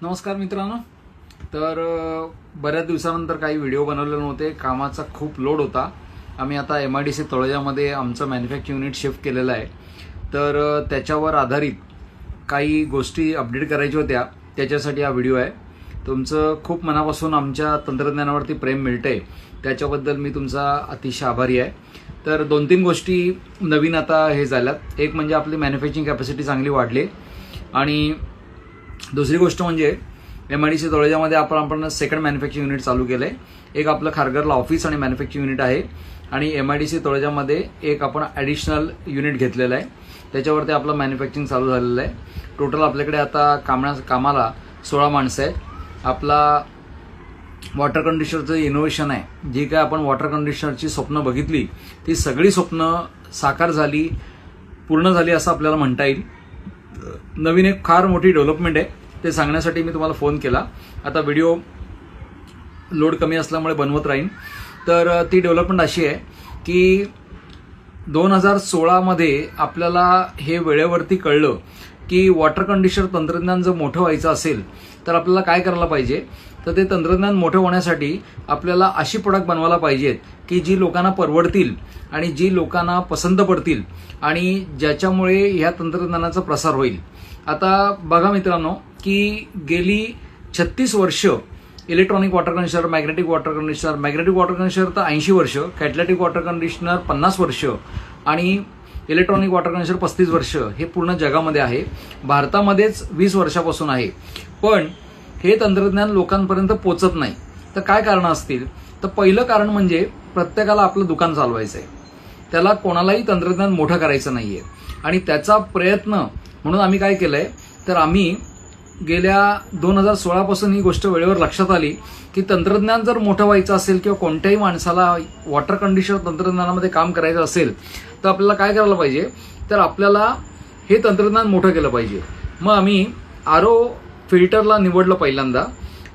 नमस्कार मित्रांनो. तर बऱ्याच दिवसानंतर काही व्हिडिओ बनवले नव्हते. कामाचा खूप लोड होता. आम्ही आता MIDC तळोजामध्ये आमचं मॅन्युफॅक्चरिंग युनिट शिफ्ट केलेलं आहे. तर त्याच्यावर आधारित काही गोष्टी अपडेट करायच्या होत्या, त्याच्यासाठी हा व्हिडिओ आहे. तुमचं खूप मनापासून आमच्या तंत्रज्ञानावरती प्रेम मिळतंय, त्याच्याबद्दल मी तुमचा अतिशय आभारी आहे. तर 2-3 गोष्टी नवीन आता हे झाल्यात. एक म्हणजे आपली मॅन्युफॅक्चरिंग कॅपॅसिटी चांगली वाढली आणि दुसरी गोष्ट म्हणजे MIDC तळोजामध्ये आपण सेकंड मॅन्युफॅक्चरिंग युनिट चालू केलं आहे. एक आपलं खारघरला ऑफिस आणि मॅन्युफॅक्चरिंग युनिट आहे आणि MIDC तळोजामध्ये एक आपण ॲडिशनल युनिट घेतलेलं आहे. त्याच्यावरती आपलं मॅन्युफॅक्चरिंग चालू झालेलं आहे. टोटल आपल्याकडे आता कामाला 16 माणसं आहेत. आपला वॉटर कंडिशनरचं इनोव्हेशन आहे. जी काय आपण वॉटर कंडिशनरची स्वप्न बघितली ती सगळी स्वप्न साकार झाली, पूर्ण झाली असं आपल्याला म्हणता येईल. नवीन एक फार मोठी डेव्हलपमेंट आहे, ते सांगण्यासाठी मी तुम्हाला फोन केला. आता व्हिडिओ लोड कमी असल्यामुळे बनवत राहीन. तर ती डेव्हलपमेंट अशी आहे की 2016मध्ये आपल्याला हे वेळेवरती कळलं की वॉटर कंडिशनर तंत्रज्ञान जर मोठं व्हायचं असेल तर आपल्याला काय करायला पाहिजे. तर ते तंत्रज्ञान मोठं होण्यासाठी आपल्याला अशी प्रोडक्ट बनवायला पाहिजेत की जी लोकांना परवडतील आणि जी लोकांना पसंत पडतील आणि ज्याच्यामुळे ह्या तंत्रज्ञानाचा प्रसार होईल. आता बघा मित्रांनो की गेली 36 वर्ष electronic water conditioner, magnetic water conditioner तर 80 वर्ष, कॅटॅलिटिक वॉटर कंडिशनर 50 वर्ष आणि इलेक्ट्रॉनिक वॉटर कंडिशनर 35 वर्ष हे पूर्ण जगामध्ये आहे. भारतामध्येच 20 वर्षापासून आहे. पण हे तंत्रज्ञान लोकांपर्यंत पोहोचत नाही. तर काय कारण असतील? तर पहिलं कारण म्हणजे प्रत्येकाला आपलं दुकान चालवायचं आहे, त्याला कोणालाही तंत्रज्ञान मोठं करायचं नाहीये. आणि त्याचा प्रयत्न म्हणून आम्ही काय केलंय, तर आम्ही गेल्या 2016 ही गोष्ट वेळेवर लक्षात आली की तंत्रज्ञान जर मोठं व्हायचं असेल किंवा कोणत्याही माणसाला वॉटर कंडिशनर तंत्रज्ञानामध्ये काम करायचं असेल तर आपल्याला काय करायला पाहिजे, तर आपल्याला हे तंत्रज्ञान मोठं केलं पाहिजे. मग आम्ही RO फिल्टरला निवडलं. पहिल्यांदा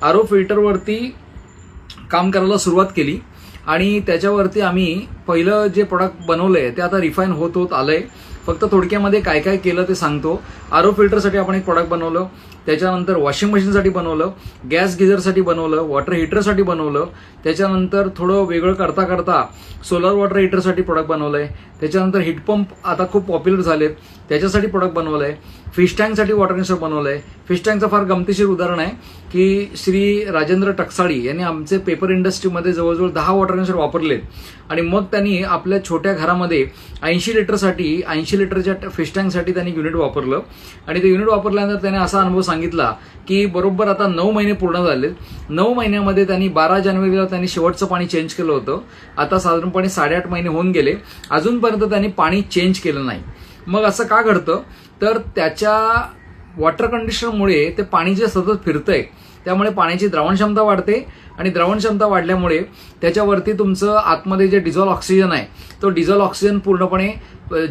RO फिल्टरवरती काम करायला सुरुवात केली आणि त्याच्यावरती आम्ही पहिलं जे प्रोडक्ट बनवलंय ते आता रिफाईन होत आलंय. फक्त थोडक्यामध्ये काय काय केलं ते सांगतो. RO फिल्टरसाठी आपण एक प्रोडक्ट बनवलं, त्याच्यानंतर वॉशिंग मशीनसाठी बनवलं, गॅस गिझरसाठी बनवलं, वॉटर हिटरसाठी बनवलं, त्याच्यानंतर थोडं वेगळं करता करता सोलर वॉटर हिटरसाठी प्रोडक्ट बनवलंय, त्याच्यानंतर हीटपंप आता खूप पॉप्युलर झालेत त्याच्यासाठी प्रोडक्ट बनवलंय, फिश टँकसाठी वॉटर कंडिशनर बनवलंय. फिश टँकचं फार गमतीशीर उदाहरण आहे की श्री राजेंद्र टकसाळी यांनी आमचे पेपर इंडस्ट्रीमध्ये जवळजवळ 10 वॉटर कंडिशनर वापरलेत आणि मग त्यांनी आपल्या छोट्या घरामध्ये 80 लिटरच्या फिश टँकसाठी त्यांनी युनिट वापरलं आणि ते युनिट वापरल्यानंतर त्याने असा अनुभव सांगितला की बरोबर आता 9 महिने पूर्ण झालेत. 9 महिन्यामध्ये त्यांनी 12 जानेवारीला त्यांनी शेवटचं पाणी चेंज केलं होतं. आता साधारणपणे 8.5 महिने होऊन गेले, अजूनपर्यंत त्यांनी पाणी चेंज केलं नाही. मग असं का घडतं, तर त्याच्या वॉटर कंडिशनरमुळे ते पाणी जे सतत फिरतंय त्यामुळे पाण्याची द्रावण क्षमता वाढते आणि द्रावण क्षमता वाढल्यामुळे त्याच्यावरती तुमचं आतमध्ये जे डिझॉल्व ऑक्सिजन आहे तो डिझॉल्व ऑक्सिजन पूर्णपणे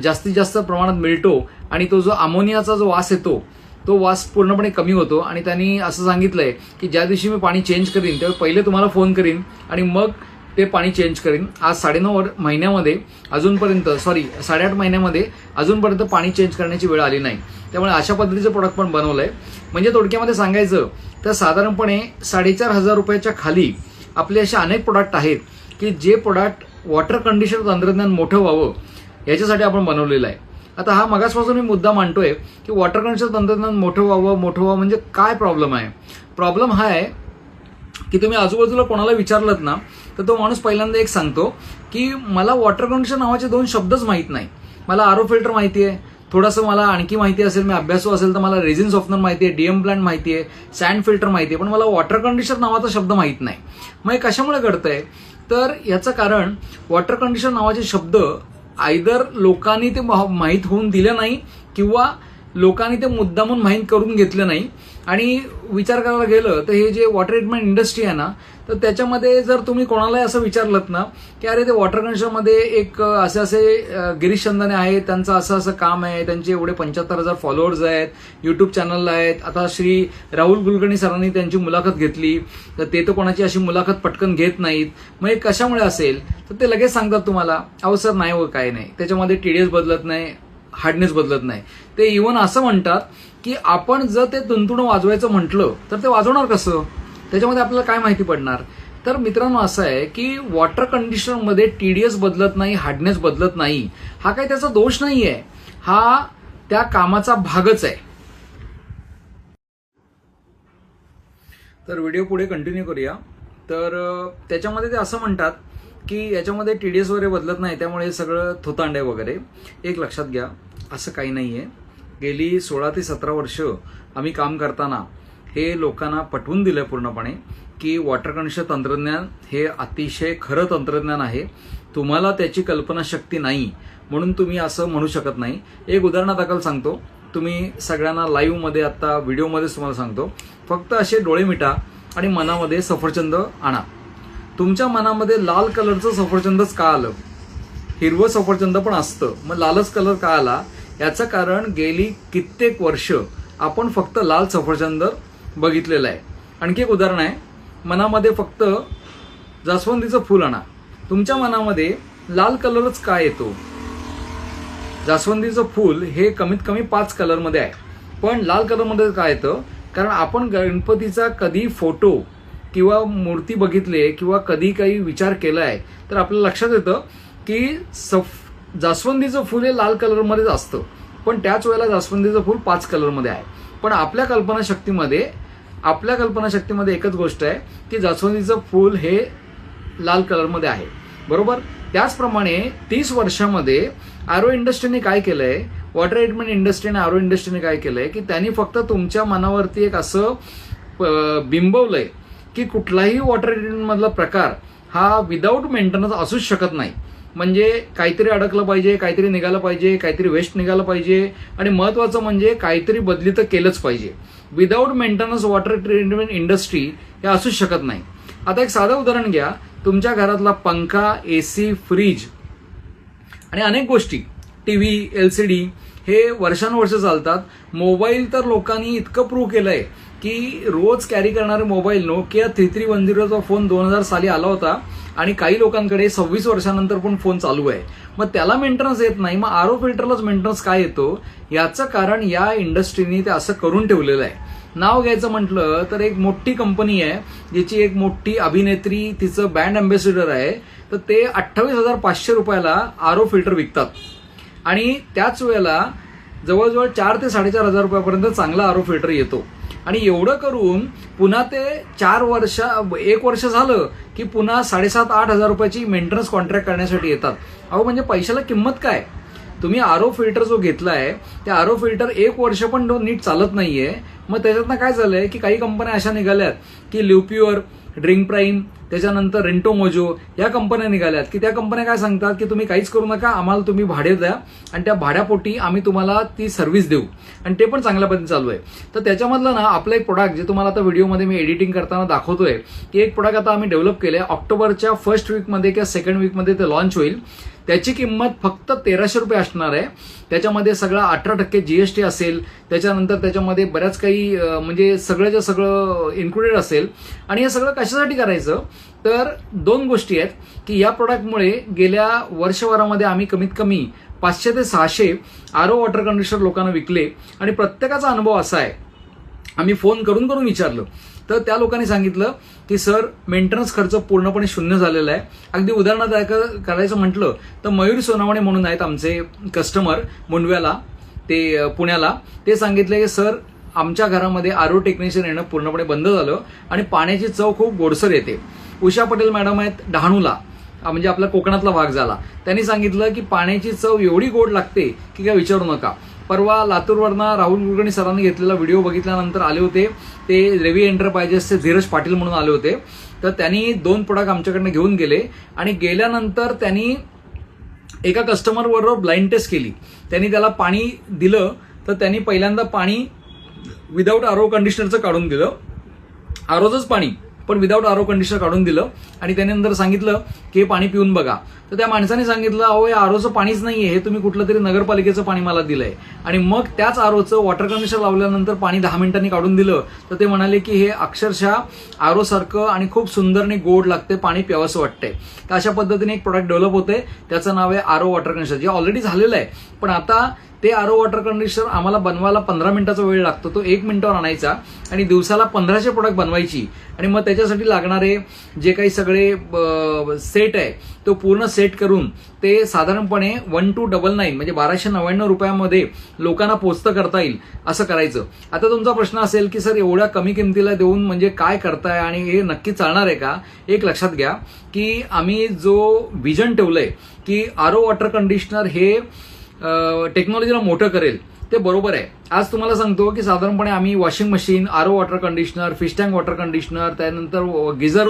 जास्तीत जास्त प्रमाणात मिळतो आणि तो जो अमोनियाचा जो वास येतो तो वास पूर्णपणे कमी होतो. आणि त्यांनी असं सांगितलंय की ज्या दिवशी मी पाणी चेंज करीन तेव्हा पहिले तुम्हाला फोन करीन आणि मग ते पाणी चेंज करीन. आज 9.5 महिन्यामध्ये अजूनपर्यंत 8.5 महिन्यामध्ये अजूनपर्यंत पाणी चेंज करण्याची वेळ आली नाही. त्यामुळे अशा पद्धतीचं प्रोडक्ट पण बनवलंय. म्हणजे थोडक्यामध्ये सांगायचं तर साधारणपणे 4,500 रुपयाच्या खाली आपले असे अनेक प्रोडक्ट आहेत की जे प्रोडक्ट वॉटर कंडिशनर तंत्रज्ञान मोठं व्हावं याच्यासाठी आपण बनवलेलं आहे. आता हा मगासपासून मी मुद्दा मांडतोय की वॉटर कंडिशनर तंत्रज्ञान मोठं व्हावं म्हणजे काय प्रॉब्लेम आहे. प्रॉब्लेम हा आहे की तुम्ही आजूबाजूला कोणाला विचारलं ना तर तो माणूस पहिल्यांदा एक सांगतो की मला वॉटर कंडिशनर नावाचे 2 शब्दच माहीत नाही. मला RO फिल्टर माहिती आहे, थोडंसं मला आणखी माहिती असेल, मी अभ्यासू असेल तर मला रेझिन सॉफ्टनर माहिती आहे, DM प्लांट माहिती आहे, सँड फिल्टर माहिती आहे, पण मला वॉटर कंडिशनर नावाचा शब्द माहीत नाही. मग हे कशामुळे घडतंय, तर याचं कारण वॉटर कंडिशनर नावाचे शब्द आयदर लोकांनी ते माहीत होऊन दिलं नाही किंवा लोकांनी ते मुद्दामून माहीत करून घेतलं नाही. आणि विचार करायला गेलं तर हे जे वॉटर ट्रीटमेंट इंडस्ट्री आहे ना तर त्याच्यामध्ये जर तुम्ही कोणालाही असं विचारलं ना की अरे ते वॉटर कंडिशनरमध्ये एक असे गिरीश चंदने आहेत, त्यांचं असं काम आहे, त्यांचे एवढे 75,000 फॉलोअर्स आहेत, युट्यूब चॅनल आहेत. आता श्री राहुल कुलकर्णी सरांनी त्यांची मुलाखत घेतली तर ते तर कोणाची अशी मुलाखत पटकन घेत नाहीत. मग हे कशामुळे असेल तर ते लगेच सांगतात तुम्हाला अहो सर नाही काय नाही, त्याच्यामध्ये TDS बदलत नाही, हार्डनेस बदलत नाही. ते इव्हन असं म्हणतात की आपण जर ते तुणतुणं वाजवायचं म्हटलं तर ते वाजवणार कसं, त्याच्यामध्ये आपल्याला काय माहिती पडणार. तर मित्रांनो असं आहे की वॉटर कंडिशनरमध्ये टीडीएस बदलत नाही, हार्डनेस बदलत नाही, हा काही त्याचा दोष नाहीये, हा त्या कामाचा भागच आहे. तर व्हिडिओ पुढे कंटिन्यू करूया. तर त्याच्यामध्ये ते असं म्हणतात की याच्यामध्ये टीडीएस वगैरे बदलत नाही, त्यामुळे सगळं थोतांड आहे वगैरे. एक लक्षात घ्या, असं काही नाहीये. गेली 16 ते 17 वर्ष आम्ही काम करताना हे लोकांना पटवून दिलं पूर्णपणे की वॉटर कंडिशनर तंत्रज्ञान हे अतिशय खरं तंत्रज्ञान आहे. तुम्हाला त्याची कल्पनाशक्ती नाही म्हणून तुम्ही असं म्हणू शकत नाही. एक उदाहरणादाखल सांगतो, तुम्ही सगळ्यांना लाईव्ह मध्ये आता व्हिडिओमध्येच तुम्हाला सांगतो, फक्त असे डोळे मिटा आणि मनामध्ये सफरचंद आणा. तुमच्या मनामध्ये लाल कलरचं सफरचंदच का आलं? हिरवं सफरचंद पण असतं, मग लालच कलर का आला? याचं कारण गेली कित्येक वर्ष आपण फक्त लाल सफरचंद बघितलेलं आहे. आणखी एक उदाहरण आहे, मनामध्ये फक्त जास्वंदीचं फूल आणा. तुमच्या मनामध्ये लाल कलरच का येतो? जास्वंदीचं फूल हे कमीत कमी 5 कलरमध्ये आहे, पण लाल कलरमध्ये का येतं? कारण आपण गणपतीचा कधी फोटो किंवा मूर्ती बघितली किंवा कधी काही विचार केलाय तर आपल्याला लक्षात येतं की जास्वंदीचं फूल हे लाल कलरमध्येच असतं, पण त्याच वेळेला जास्वंदीचं फूल 5 कलरमध्ये आहे. पण आपल्या कल्पनाशक्तीमध्ये एकच गोष्ट आहे की जास्वंदीचं फूल हे लाल कलरमध्ये आहे, बरोबर. त्याचप्रमाणे 30 वर्षामध्ये आरो इंडस्ट्रीने काय केलंय, वॉटर ट्रीटमेंट इंडस्ट्रीने आरो इंडस्ट्रीने काय केलंय की त्यांनी फक्त तुमच्या मनावरती एक असं बिंबवलंय की कुठलाही वॉटर ट्रीटमेंट मधला प्रकार हा विदाऊट मेंटेनन्स असूच शकत नाही. म्हणजे काहीतरी अडकलं पाहिजे, काहीतरी निघालं पाहिजे, काहीतरी वेस्ट निघालं पाहिजे, आणि महत्वाचं म्हणजे काहीतरी बदली तर केलंच पाहिजे. Without maintenance water treatment industry हे असूच शकत नाही. आता एक साधं उदाहरण घ्या, तुमच्या घरातला पंखा, एसी, फ्रीज आणि अनेक गोष्टी, टीव्ही, एलसीडी हे वर्षानुवर्ष चालतात. मोबाईल तर लोकांनी इतकं प्रूव्ह केलंय की रोज कॅरी करणारे मोबाईल, नोकिया 3310चा फोन 2000 साली आला होता आणि काही लोकांकडे 26 वर्षानंतर पण फोन चालू आहे. मग त्याला मेंटेनन्स येत नाही, मग आरो फिल्टरलाच मेंटेनन्स काय येतो? याचं कारण या इंडस्ट्रीने ते असं करून ठेवलेलं आहे. नाव घ्यायचं म्हटलं तर एक मोठी कंपनी आहे ज्याची एक मोठी अभिनेत्री तिचं ब्रँड अँबॅसेडर आहे, तर ते 28,500 रुपयाला आरो फिल्टर विकतात आणि त्याच वेळेला जवळजवळ 4 ते 4,500 रुपयापर्यंत चांगला आरो फिल्टर येतो. आणि एवढं करून पुन्हा ते 1 वर्ष झालं की पुन्हा 7,500-8,000 रुपयाची मेंटेनन्स कॉन्ट्रॅक्ट करण्यासाठी येतात. अहो म्हणजे पैशाला किंमत काय? तुम्ही आरो फिल्टर जो घेतलाय त्या आरो फिल्टर 1 वर्ष पण नीट चालत नाहीये. मग त्याच्यातनं काय झालंय की काही कंपन्या अशा निघाल्यात की लिवप्युअर, ड्रिंक प्राईम, त्याच्यानंतर रेंटो मोजो या कंपन्या निघाल्यात की त्या कंपन्या काय सांगतात की तुम्ही काहीच करू नका, आम्हाला तुम्ही भाडे द्या आणि त्या भाड्यापोटी आम्ही तुम्हाला ती सर्व्हिस देऊ, आणि ते पण चांगल्या पद्धतीने चालू आहे. तर त्याच्यामधलं ना आपलं एक प्रोडक्ट जे तुम्हाला आता व्हिडिओमध्ये मी एडिटिंग करताना दाखवतोय की एक प्रोडक्ट आता आम्ही डेव्हलप केलंय. ऑक्टोबरच्या फर्स्ट वीकमध्ये किंवा सेकंड वीकमध्ये ते लॉन्च होईल. त्याची किंमत फक्त 1,300 रुपये असणार आहे. त्याच्यामध्ये सगळा 18% जीएसटी असेल, त्याच्यानंतर त्याच्यामध्ये बऱ्याच काही म्हणजे सगळ्याच्या सगळं इन्क्लुडेड असेल. आणि हे सगळं कशासाठी करायचं तर 2 गोष्टी आहेत की या प्रोडक्टमुळे गेल्या वर्षभरामध्ये आम्ही कमीत कमी 500 ते 600 आरो वॉटर कंडिशनर लोकांना विकले आणि प्रत्येकाचा अनुभव असा आहे, आम्ही फोन करून विचारलं तर त्या लोकांनी सांगितलं की सर मेंटेनन्स खर्च पूर्णपणे शून्य झालेला आहे. अगदी उदाहरणार्थ करायचं म्हटलं तर मयूर सोनावणे म्हणून आहेत आमचे कस्टमर मुंडव्याला, ते पुण्याला, ते सांगितले की सर आमच्या घरामध्ये आरो टेक्निशियन येणं पूर्णपणे बंद झालं आणि पाण्याची चव खूप गोडसर येते. उषा पटेल मॅडम आहेत डहाणूला, म्हणजे आपला कोकणातला भाग झाला, त्यांनी सांगितलं की पाण्याची चव एवढी गोड लागते की काय विचारू नका. परवा लातूरवरनं राहुल कुलकर्णी सरांनी घेतलेला व्हिडिओ बघितल्यानंतर आले होते ते रेवी एंटरप्राइजेसचे धीरज पाटील म्हणून आले होते. तर त्यांनी 2 प्रोडक्ट आमच्याकडनं घेऊन गेले आणि गेल्यानंतर त्यांनी एका कस्टमरबरोबर ब्लाइंड टेस्ट केली. त्यांनी त्याला पाणी दिलं तर त्यांनी पहिल्यांदा पाणी विदाऊट आरो कंडिशनरचं काढून दिलं, आरोचंच पाणी पण विदाऊट आरो कंडिशनर काढून दिलं आणि त्यानंतर सांगितलं की हे पाणी पिऊन बघा. तर त्या माणसाने सांगितलं अहो हे आरोचं पाणीच नाहीये, हे तुम्ही कुठलं तरी नगरपालिकेचं पाणी मला दिलंय. आणि मग त्याच आरोचं वॉटर कंडिशनर लावल्यानंतर पाणी 10 मिनिटांनी काढून दिलं तर ते म्हणाले की हे अक्षरशः आरो सारखं आणि खूप सुंदर आणि गोड लागते, पाणी प्यावंसं वाटतंय. तर अशा पद्धतीने एक प्रोडक्ट डेव्हलप होते, त्याचं नाव आहे आरो वॉटर कंडिशनर, जे ऑलरेडी झालेलं आहे. पण आता ते आरो वॉटर कंडिशनर आम्हाला बनवायला 15 मिनिटाचा वेळ लागतो, तो 1 मिनिटावर आणायचा आणि दिवसाला 1500 प्रोडक्ट बनवायची आणि मग त्याच्यासाठी लागणारे जे काही सगळे सेट आहे तो पूर्ण सेट करून ते साधारणपणे 1299 म्हणजे 1299 रुपयामध्ये लोकांना पोचतं करता येईल असं करायचं. आता तुमचा प्रश्न असेल की सर एवढ्या कमी किमतीला देऊन म्हणजे काय करताय आणि हे नक्की चालणार आहे का? एक लक्षात घ्या की आम्ही जो विजन ठेवलंय की आरो वॉटर कंडिशनर हे टेक्नॉलॉजीला मोठं करेल ते बरोबर आहे. आज तुम्हाला सांगतो की साधारणपणे आम्ही washing machine, RO water conditioner, fish tank water conditioner, त्यानंतर गिझर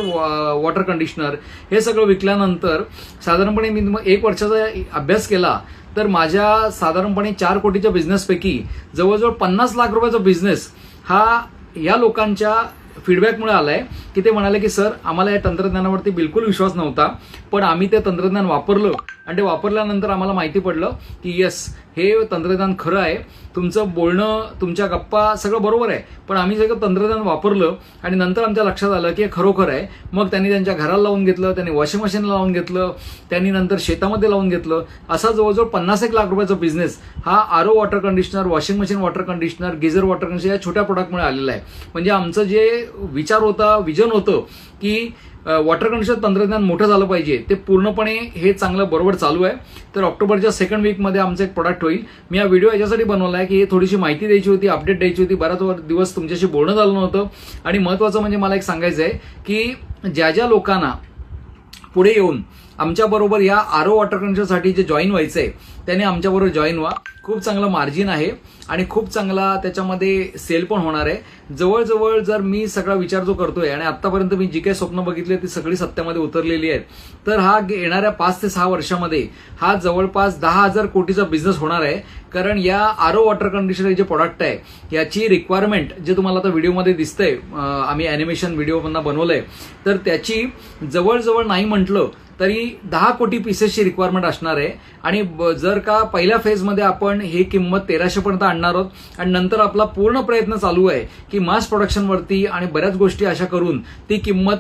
वॉटर कंडिशनर हे सगळं विकल्यानंतर साधारणपणे मी 1 वर्षाचा अभ्यास केला तर माझ्या साधारणपणे 4 कोटीच्या बिझनेसपैकी जवळजवळ 50 लाख रुपयाचा बिझनेस हा या लोकांच्या फीडबॅकमुळे आलाय की ते म्हणाले की सर आम्हाला या तंत्रज्ञानावरती बिलकुल विश्वास नव्हता, पण आम्ही ते तंत्रज्ञान वापरलं आणि ते वापरल्यानंतर आम्हाला माहिती पडलं की येस हे तंत्रज्ञान खरं आहे, तुमचं बोलणं, तुमच्या गप्पा सगळं बरोबर आहे, पण आम्ही सगळं तंत्रज्ञान वापरलं आणि नंतर आमच्या लक्षात आलं की हे खरोखर आहे. मग त्यांनी त्यांच्या घराला लावून घेतलं, त्यांनी वॉशिंग मशीनला लावून घेतलं, त्यांनी नंतर शेतामध्ये लावून घेतलं. असा जवळजवळ 50 लाख रुपयाचा बिझनेस हा RO water conditioner, washing machine water conditioner, geyser water conditioner या छोट्या प्रोडक्टमुळे आलेला आहे. म्हणजे आमचं जे विचार होता, विजन होतं की वॉटर कंडिशनर तंत्रज्ञान मोठं झालं पाहिजे ते पूर्णपणे हे चांगलं बरोबर चालू आहे. तर ऑक्टोबरच्या 2nd वीकमध्ये आमचं एक प्रोडक्ट होईल. मी हा व्हिडिओ याच्यासाठी बनवला आहे की हे थोडीशी माहिती द्यायची होती, अपडेट द्यायची होती. बराच दिवस तुमच्याशी बोलणं झालं नव्हतं आणि महत्त्वाचं म्हणजे मला एक सांगायचं आहे की ज्या ज्या लोकांना पुढे येऊन आमच्याबरोबर या आरो वॉटर कंडिशनरसाठी जे जॉईन व्हायचंय त्याने आमच्याबरोबर जॉईन व्हा. खूप चांगलं मार्जिन आहे आणि खूप चांगला त्याच्यामध्ये सेल पण होणार आहे. जवळजवळ जर मी सगळा विचार जो करतोय आणि आतापर्यंत मी जी काही स्वप्न बघितली ती सगळी सत्यामध्ये उतरलेली आहेत, तर हा येणाऱ्या 5 ते 6 वर्षामध्ये हा जवळपास 10,000 कोटीचा बिझनेस होणार आहे. कारण या आरो वॉटर कंडिशनर जे प्रोडक्ट आहे याची रिक्वायरमेंट जे तुम्हाला आता व्हिडिओमध्ये दिसतंय, आम्ही अॅनिमेशन व्हिडिओ पण बनवलंय, तर त्याची जवळजवळ नाही म्हटलं तरी 10 कोटी पीसेसची रिक्वायरमेंट असणार आहे. आणि जर का पहिल्या फेजमध्ये आपण ही किंमत 1300 पर्यंत आणणार आहोत आणि नंतर आपला पूर्ण प्रयत्न चालू आहे की मास प्रोडक्शनवरती आणि बऱ्याच गोष्टी अशा करून ती किंमत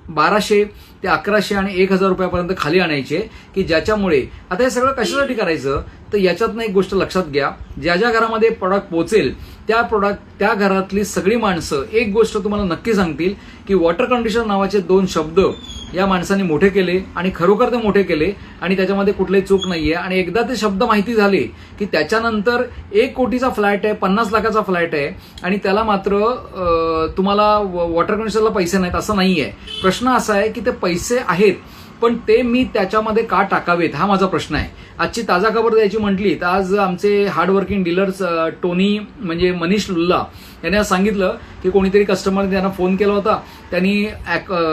1200 ते 1100 आणि 1000 रुपयापर्यंत खाली आणायचे, की ज्याच्यामुळे आता हे सगळं कशासाठी करायचं तर याच्यातनं एक गोष्ट लक्षात घ्या, ज्या ज्या घरामध्ये प्रोडक्ट पोहोचेल त्या घरातली सगळी माणसं एक गोष्ट तुम्हाला नक्की सांगतील की वॉटर कंडिशनर नावाचे 2 शब्द या माणसांनी मोठे केले आणि खरोखर ते मोठे केले आणि त्याच्यामध्ये कुठलीही चूक नाहीये. आणि एकदा ते शब्द माहिती झाले की त्याच्यानंतर 1 कोटीचा फ्लॅट आहे, 50 लाखाचा फ्लॅट आहे आणि त्याला मात्र तुम्हाला वॉटर कंडिशनरला पैसे नाहीत असं नाहीये. प्रश्न असा आहे की ते पैसे आहेत पण ते मी त्याच्यामध्ये का टाकावेत हा माझा प्रश्न आहे. आजची ताजा खबर द्यायची म्हटली तर आज आमचे हार्डवर्किंग डीलर्स टोनी म्हणजे मनीष लुल्ला यांनी आज सांगितलं की कोणीतरी कस्टमरने त्यांना फोन केला होता, त्यांनी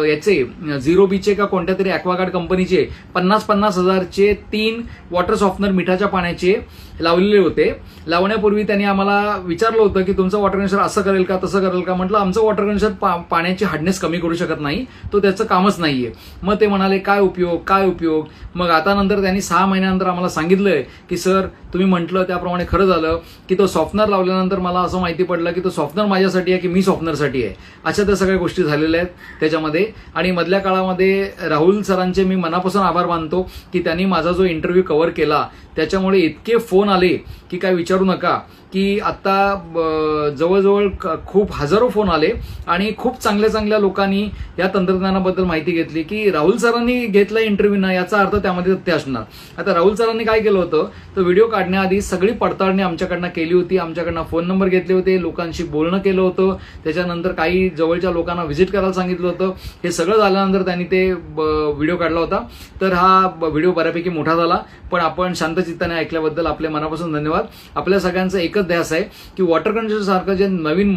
याचे झिरो बीचे का कोणत्या तरी ॲक्वागार्ड कंपनीचे 50,000 हजारचे 3 वॉटर सॉफ्टनर मिठाच्या पाण्याचे लावलेले होते. लावण्यापूर्वी त्यांनी आम्हाला विचारलं होतं की तुमचं वॉटर कंडिशनर असं करेल का तसं करेल का. म्हटलं आमचं वॉटर कंडिशनर पाण्याची हार्डनेस कमी करू शकत नाही, तो त्याचं कामच नाहीये. मग ते म्हणाले काय उपयोग. मग आता नंतर त्यांनी 6 महिन्यानंतर आम्हाला सांगितलंय की सर तुम्ही म्हटलं त्याप्रमाणे खरं झालं की तो सॉफ्टनर लावल्यानंतर मला असं माहिती पडलं की तो सॉफ्टनर माझ्यासाठी आहे की मी सॉफ्टनरसाठी आहे. अशा त्या सगळ्या गोष्टी झालेल्या आहेत त्याच्यामध्ये. आणि मधल्या काळामध्ये राहुल सरांचे मी मनापासून आभार मानतो की त्यांनी माझा जो इंटरव्ह्यू कव्हर केला त्याच्यामुळे इतके फोन आले की काय विचारू नका, की आता जवळजवळ खूप हजारो फोन आले आणि खूप चांगल्या लोकांनी या तंत्रज्ञानाबद्दल माहिती घेतली की राहुल सरांनी घेतला इंटरव्ह्यू ना याचा अर्थ त्यामध्ये ते असणार. आता राहुल सरांनी काय केलं होतं तर व्हिडिओ काढण्याआधी सगळी पडताळणी आमच्याकडनं केली होती, आमच्याकडनं फोन नंबर घेतले होते, लोकांशी बोलणं केलं होतं, त्याच्यानंतर काही जवळच्या लोकांना व्हिजिट करायला सांगितलं होतं. हे सगळं झाल्यानंतर त्यांनी ते व्हिडिओ काढला होता. तर हा व्हिडिओ बऱ्यापैकी मोठा झाला, पण आपण शांतचित्ताने ऐकल्याबद्दल आपले मनापासून धन्यवाद. आपल्या सगळ्यांचं एकच ध्यास आहे की वॉटर कंडिशनर सारखं जे नवीन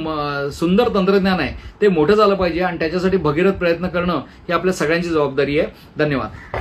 सुंदर तंत्रज्ञान आहे ते मोठं झालं पाहिजे आणि त्याच्यासाठी भगीरथ प्रयत्न करणं ही आपल्या सगळ्यांची जबाबदारी आहे. धन्यवाद.